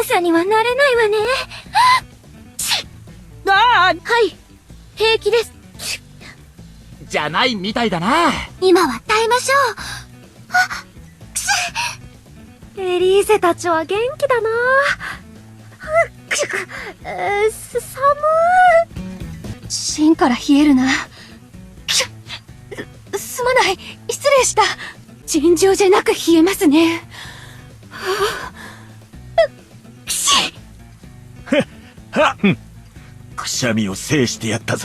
さにはなれないわね。ああ、はい、平気です。じゃないみたいだな。今は耐えましょう。エリーゼたちは元気だな。寒い。芯から冷えるな。すまない。失礼した。尋常じゃなく冷えますね。はっくしゃみを制してやったぞ。